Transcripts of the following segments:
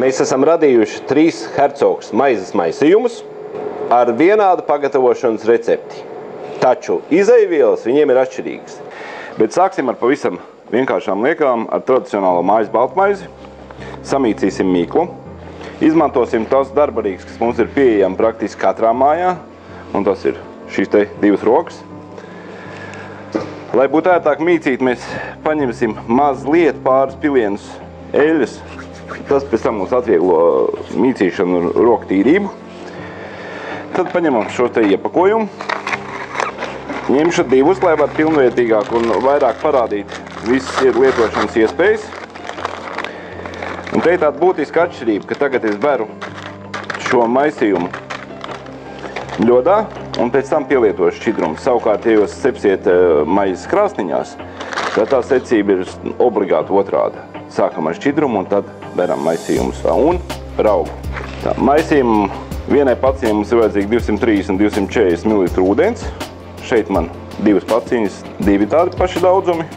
Mēs esam radījuši 3 Hercogs maizes maisījumus ar vienādu pagatavošanas recepti. Taču izeivielas viņiem ir atšķirīgas. Bet sāksim ar pavisam vienkāršām liekām ar tradicionālo mājas baltmaizi. Samīcīsim mīklu. Izmantosim tos darbarīgus, kas mums ir pieejami praktiski katrā mājā. Un tas ir šīs te 2 rokas. Lai būtu ērtāk mīcīt, mēs paņemsim mazliet pāris pilienus eļļas. Tas pēc tam mums atvieglo mīcīšanu un roku tīrību. Tad paņemam šo te iepakojumu. Ņemšu 2, lai var pilnvērtīgāk un vairāk parādīt visas lietošanas iespējas. Un te ir tāda būtiska atšķirība, ka tagad es beru šo maisījumu ļodā un pēc tam pielietošu šķidrumu. Savukārt, ja jūs cepsiet maizes krāsniņās, tad tā secība ir obligāti otrāda. Sākam ar šķidrumu un tad beram maisījumus un raugu. Tā, maisījumu vienai paciņai mums ir vajadzīgi 230–240 ml ūdens. Šeit man 2 paciņas, 2 tādi paši daudzumi.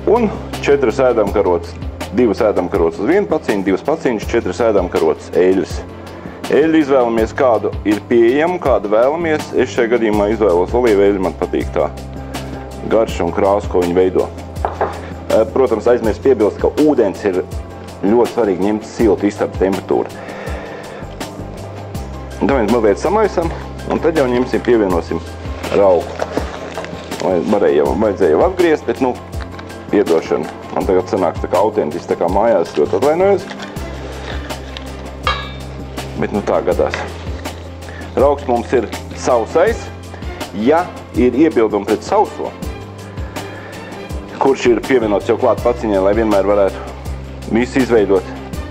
Un 4 ēdamkarotes, 2 ēdamkarotes uz 1 paciņu, 2 paciņas, 4 ēdamkarotes eļļas. Eļļu izvēlamies, kādu ir pieejamu, kādu vēlamies. Es šajā gadījumā izvēlos olīveļļu, man patīk tā garša un krāsa, ko viņi veido. Protams, aizmirst piebilst, ka ūdens ir ļoti svarīgi ņemt siltu istabas temperatūru. Tā mēs mazliet samaisam, un tad jau ņemsim, pievienosim raugu. Vajadzēja jau atgriezt, bet, piedošana. Man tagad sanāks tā kā autentiski, tā kā mājās, ļoti atvainojos. Bet, tā gadās. Raugs mums ir sausais. Ja ir iebildumi pret sauso, kurš ir pievienots jau klāt paciņai, lai vienmēr varētu visu izveidot.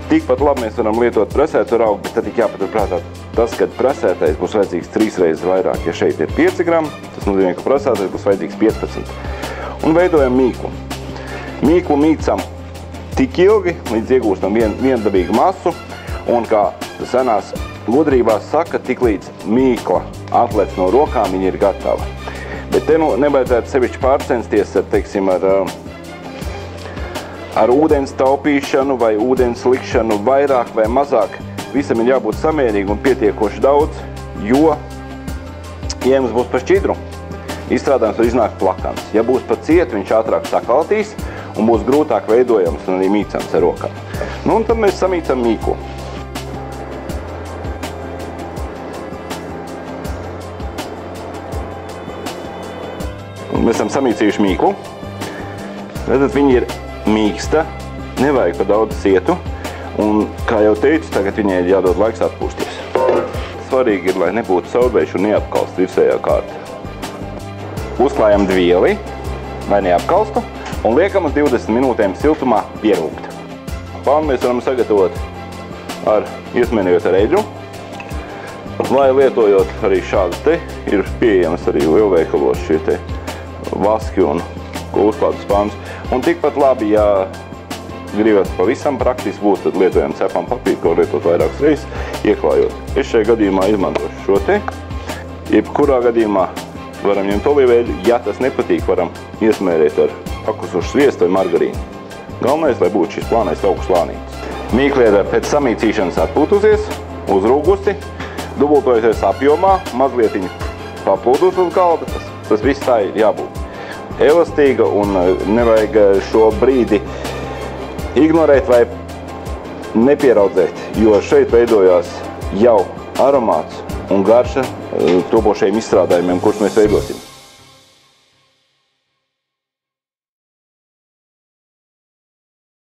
Tikpat labi mēs varam lietot presētu raugu, bet tad tik jāpaturprātā tas, ka presētais būs vajadzīgs 3 reizes vairāk. Ja šeit ir 5 grami, tas nozīmē, ka presētais būs vajadzīgs 15. Un veidojam mīklu. Mīklu mīcam tik ilgi, līdz iegūstam viendabīgu masu, un kā senās gudrībās saka, tik līdz mīkla atlec no rokām, viņa ir gatava. Bet te nevajadzētu sevišķi pārcensties ar ūdens taupīšanu vai ūdens likšanu vairāk vai mazāk. Visam ir jābūt samērīgi un pietiekoši daudz, jo, ja jums būs pa šķidru, izstrādājums var iznākt plakans. Ja būs pa cietu, viņš ātrāk sakaltīs un būs grūtāk veidojams un arī mīcams ar rokām. Un tad mēs samīcam mīklu. Mēs esam samīcījuši mīklu. Tad viņa ir mīksta, nevajag pa daudz cietu. Un, kā jau teicu, tagad viņai ir jādod laiks atpūsties. Svarīgi ir, lai nebūtu saudveiši un neapkalst virsējā kārta. Uzklājam dvieli, lai neapkalstu, un liekam uz 20 minūtēm siltumā pierūgt. Pānu mēs varam sagatavot iesmēnējot ar eļļu, vai lietojot arī šādas te, ir pieejamas arī lielveikalos šie te vaski un uzklātas pāns. Un tikpat labi, ja gribat pavisam praktiski būs, tad lietojam cepam papīru, ko lietot vairākas reizes, ieklājot. Es šajā gadījumā izmantošu šo te. Jebkurā gadījumā varam ņemt olīveļļu. Ja tas nepatīk, varam iesmērēt ar pakusušu sviestu vai margarīnu. Galvenais, lai būtu šis plānais augu slānītis. Mīkla ir pēc samīcīšanas atpūtusies, uzrūgusi, dubultojusies apjomā, mazlietiņu paplūdus uz galda. Tas viss tā ir jābūt elastīga un nevajag šo brīdi ignorēt vai nepieraudzēt, jo šeit veidojās jau aromāts un garša topošajiem izstrādājumiem, kurus mēs veidosim.